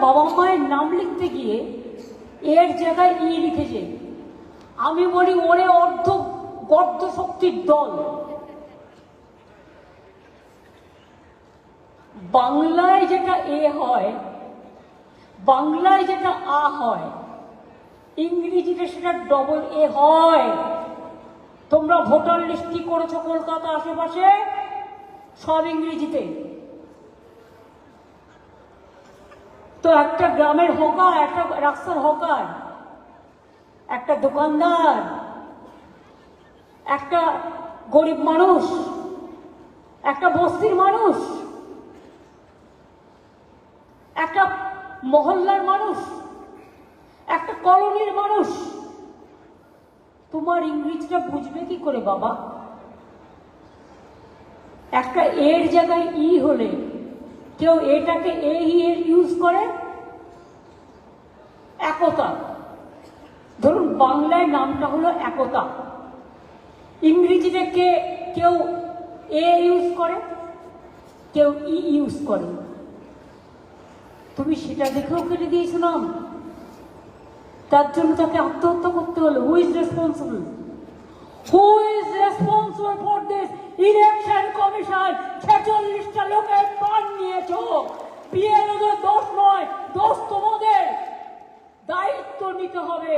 বাবা মায়ের নাম লিখতে গিয়ে এর জায়গায় ই লিখেছে। আমি বলি ওরে অর্ধ গর্ধ শক্তির দল। বাংলায় যেটা এ হয়, বাংলায় যেটা আ হয়, ইংরেজিতে সেটা ডবল এ হয়। তোমরা ভোটার লিস্ট কি করেছো কলকাতা আশেপাশে, সব ইংরেজিতে। তো একটা গ্রামের হকার, একটা রাস্তার হকার, একটা দোকানদার, একটা গরিব মানুষ, একটা বস্তির মানুষ, একটা মহল্লার মানুষ, একটা কলোনির মানুষ, তোমার ইংরেজিটা বুঝবে কি করে বাবা? একটা এর জায়গায় ই হলে কেউ এটাকে এর ইউজ করে। একতা, ধরুন বাংলায় নামটা হলো একতা, ইংরেজিতে কেউ এ ইউজ করে, কেউ ই ইউজ করে। তুমি সেটা দেখেও কেটে দিয়েছো নাম, তার জন্য তাকে আত্মহত্যা করতে হলো। Who is responsible? Who is responsible for this? Election commission 46টা লোকের প্রাণ নিয়েছ। বিএলওদের দোষ নয়, দোষ তোমাদের। দায়িত্ব নিতে হবে।